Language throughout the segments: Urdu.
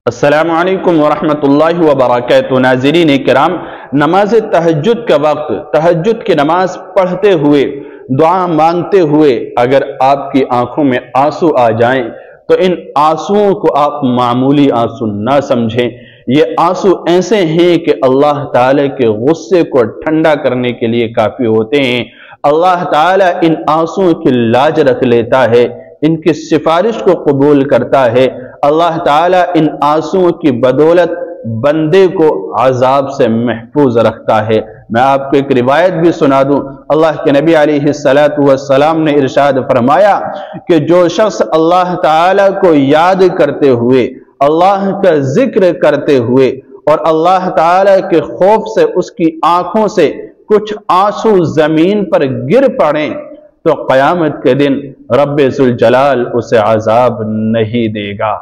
السلام علیکم ورحمۃ اللہ وبرکاتہ۔ ناظرین کرام، نماز تہجد کا وقت، تہجد کی نماز پڑھتے ہوئے، دعا مانگتے ہوئے اگر آپ کی آنکھوں میں آنسو آ جائیں تو ان آنسوؤں کو آپ معمولی آنسو نہ سمجھیں۔ یہ آنسو ایسے ہیں کہ اللہ تعالیٰ کے غصے کو ٹھنڈا کرنے کے لیے کافی ہوتے ہیں۔ اللہ تعالیٰ ان آنسوؤں کی لاج رکھ لیتا ہے، ان کی سفارش کو قبول کرتا ہے۔ اللہ تعالیٰ ان آنسوؤں کی بدولت بندے کو عذاب سے محفوظ رکھتا ہے۔ میں آپ کو ایک روایت بھی سنا دوں۔ اللہ کے نبی علیہ السلام نے ارشاد فرمایا کہ جو شخص اللہ تعالیٰ کو یاد کرتے ہوئے، اللہ کا ذکر کرتے ہوئے اور اللہ تعالیٰ کے خوف سے اس کی آنکھوں سے کچھ آنسو زمین پر گر پڑیں تو قیامت کے دن رب ذوالجلال اسے عذاب نہیں دے گا۔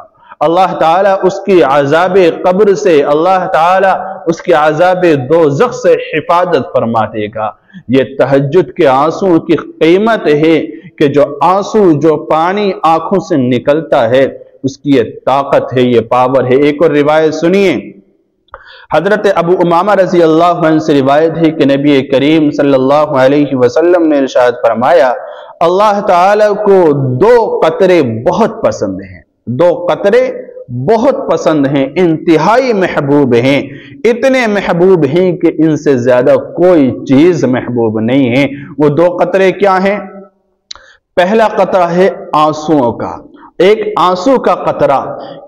اللہ تعالیٰ اس کی عذاب قبر سے، اللہ تعالیٰ اس کی عذاب دوزخ سے حفاظت فرما دے گا۔ یہ تہجد کے آنسو کی قیمت ہے کہ جو آنسو، جو پانی آنکھوں سے نکلتا ہے، اس کی یہ طاقت ہے، یہ پاور ہے۔ ایک اور روایت سنیے، حضرت ابو امامہ رضی اللہ عنہ سے روایت ہے کہ نبی کریم صلی اللہ علیہ وسلم نے ارشاد فرمایا، اللہ تعالیٰ کو دو قطرے بہت پسند ہیں، دو قطرے بہت پسند ہیں، انتہائی محبوب ہیں، اتنے محبوب ہیں کہ ان سے زیادہ کوئی چیز محبوب نہیں ہے۔ وہ دو قطرے کیا ہیں؟ پہلا قطرہ ہے آنسوؤں کا، ایک آنسو کا قطرہ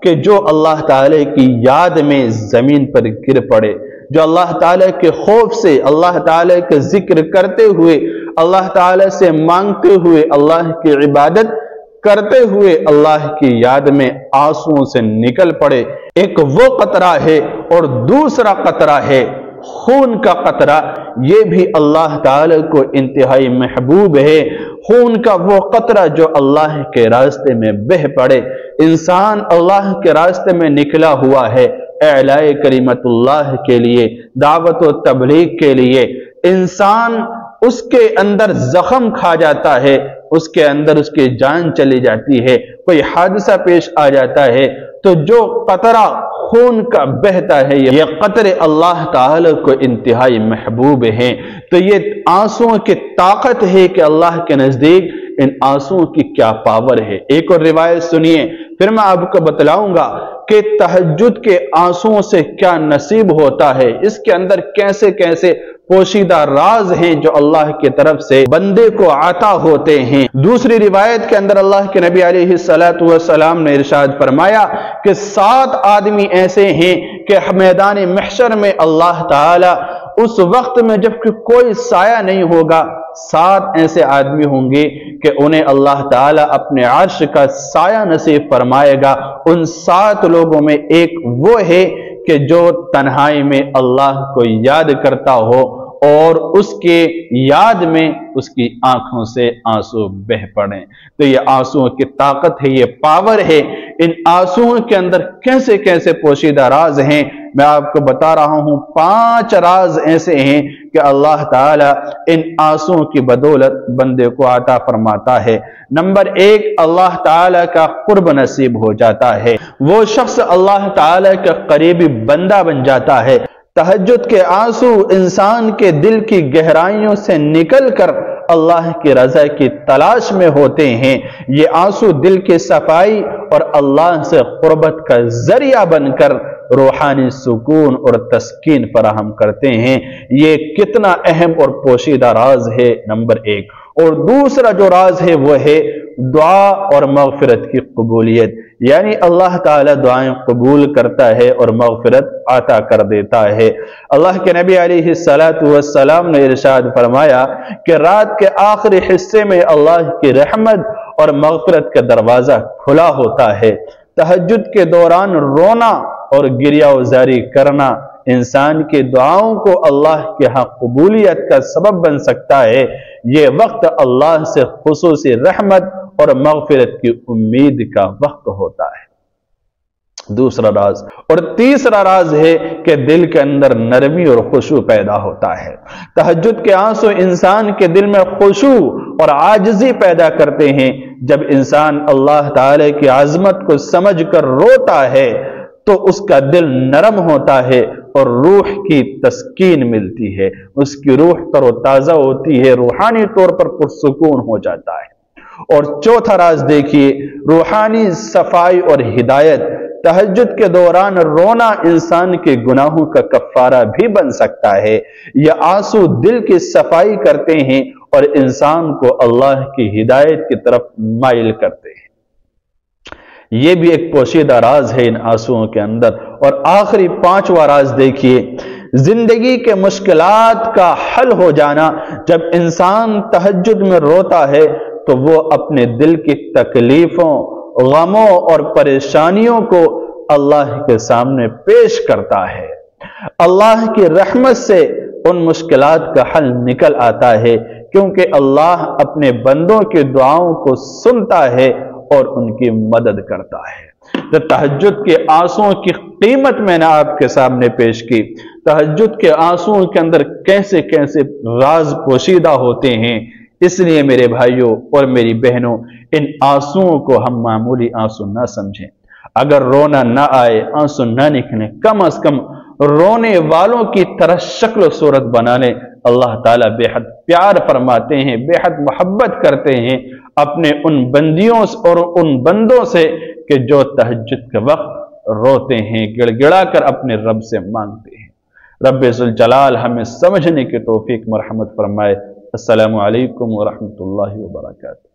کہ جو اللہ تعالیٰ کی یاد میں زمین پر گر پڑے، جو اللہ تعالیٰ کے خوف سے، اللہ تعالیٰ کے ذکر کرتے ہوئے، اللہ تعالیٰ سے مانگتے ہوئے، اللہ کی عبادت کرتے ہوئے اللہ کی یاد میں آنسوؤں سے نکل پڑے۔ ایک وہ قطرہ ہے، اور دوسرا قطرہ ہے خون کا قطرہ۔ یہ بھی اللہ تعالیٰ کو انتہائی محبوب ہے۔ خون کا وہ قطرہ جو اللہ کے راستے میں بہہ پڑے۔ انسان اللہ کے راستے میں نکلا ہوا ہے اعلاء کلمت اللہ کے لیے، دعوت و تبلیغ کے لیے، انسان اس کے اندر زخم کھا جاتا ہے، اس کے اندر اس کی جان چلی جاتی ہے، کوئی حادثہ پیش آ جاتا ہے، تو جو قطرہ خون کا بہتا ہے، یہ قطرے اللہ تعالی کو انتہائی محبوب ہیں۔ تو یہ آنسوؤں کی طاقت ہے کہ اللہ کے نزدیک ان آنسوؤں کی کیا پاور ہے۔ ایک اور روایت سنیے، پھر میں آپ کو بتلاؤں گا کہ تہجد کے آنسوؤں سے کیا نصیب ہوتا ہے، اس کے اندر کیسے کیسے پوشیدہ راز ہیں جو اللہ کی طرف سے بندے کو عطا ہوتے ہیں۔ دوسری روایت کے اندر اللہ کے نبی علیہ السلام نے ارشاد فرمایا کہ 7 آدمی ایسے ہیں کہ میدان محشر میں اللہ تعالیٰ اس وقت میں جب کہ کوئی سایہ نہیں ہوگا، 7 ایسے آدمی ہوں گے کہ انہیں اللہ تعالیٰ اپنے عرش کا سایہ نصیب فرمائے گا۔ ان 7 لوگوں میں ایک وہ ہے کہ جو تنہائی میں اللہ کو یاد کرتا ہو اور اس کے یاد میں اس کی آنکھوں سے آنسو بہ پڑیں۔ تو یہ آنسوؤں کی طاقت ہے، یہ پاور ہے۔ ان آنسوؤں کے اندر کیسے کیسے پوشیدہ راز ہیں، میں آپ کو بتا رہا ہوں۔ 5 راز ایسے ہیں کہ اللہ تعالیٰ ان آنسوؤں کی بدولت بندے کو عطا فرماتا ہے۔ نمبر 1، اللہ تعالیٰ کا قرب نصیب ہو جاتا ہے، وہ شخص اللہ تعالیٰ کا قریبی بندہ بن جاتا ہے۔ تہجد کے آنسو انسان کے دل کی گہرائیوں سے نکل کر اللہ کی رضا کی تلاش میں ہوتے ہیں۔ یہ آنسو دل کی صفائی اور اللہ سے قربت کا ذریعہ بن کر روحانی سکون اور تسکین فراہم کرتے ہیں۔ یہ کتنا اہم اور پوشیدہ راز ہے، نمبر 1۔ اور دوسرا جو راز ہے وہ ہے دعا اور مغفرت کی قبولیت، یعنی اللہ تعالیٰ دعائیں قبول کرتا ہے اور مغفرت عطا کر دیتا ہے۔ اللہ کے نبی علیہ السلام نے ارشاد فرمایا کہ رات کے آخری حصے میں اللہ کی رحمت اور مغفرت کا دروازہ کھلا ہوتا ہے۔ تہجد کے دوران رونا اور گریہ وزاری کرنا انسان کی دعاؤں کو اللہ کے ہاں قبولیت کا سبب بن سکتا ہے۔ یہ وقت اللہ سے خصوصی رحمت اور مغفرت کی امید کا وقت ہوتا ہے۔ دوسرا راز اور تیسرا راز ہے کہ دل کے اندر نرمی اور خشوع پیدا ہوتا ہے۔ تہجد کے آنسو انسان کے دل میں خشوع اور عاجزی پیدا کرتے ہیں۔ جب انسان اللہ تعالی کی عظمت کو سمجھ کر روتا ہے تو اس کا دل نرم ہوتا ہے اور روح کی تسکین ملتی ہے، اس کی روح تر و تازہ ہوتی ہے، روحانی طور پر پرسکون ہو جاتا ہے۔ اور چوتھا راز دیکھیے، روحانی صفائی اور ہدایت۔ تہجد کے دوران رونا انسان کے گناہوں کا کفارہ بھی بن سکتا ہے۔ یہ آنسو دل کی صفائی کرتے ہیں اور انسان کو اللہ کی ہدایت کی طرف مائل کرتے ہیں۔ یہ بھی ایک پوشیدہ راز ہے ان آنسوؤں کے اندر۔ اور آخری پانچواں راز دیکھیے، زندگی کے مشکلات کا حل ہو جانا۔ جب انسان تہجد میں روتا ہے تو وہ اپنے دل کی تکلیفوں، غموں اور پریشانیوں کو اللہ کے سامنے پیش کرتا ہے۔ اللہ کی رحمت سے ان مشکلات کا حل نکل آتا ہے، کیونکہ اللہ اپنے بندوں کی دعاؤں کو سنتا ہے اور ان کی مدد کرتا ہے۔ تو تہجد کے آنسوؤں کی قیمت میں نے آپ کے سامنے پیش کی۔ تہجد کے آنسوؤں کے اندر کیسے کیسے راز پوشیدہ ہوتے ہیں۔ اس لیے میرے بھائیوں اور میری بہنوں، ان آنسوؤں کو ہم معمولی آنسو نہ سمجھیں۔ اگر رونا نہ آئے، آنسو نہ نکلیں، کم از کم رونے والوں کی طرح شکل و صورت بنا لیں۔ اللہ تعالیٰ بے حد پیار فرماتے ہیں، بے حد محبت کرتے ہیں اپنے ان بندیوں اور ان بندوں سے کہ جو تہجد کے وقت روتے ہیں، گڑ گڑا کر اپنے رب سے مانگتے ہیں۔ رب ذوالجلال ہمیں سمجھنے کی توفیق مرحمت فرمائے۔ السلام علیکم ورحمۃ اللہ وبرکاتہ۔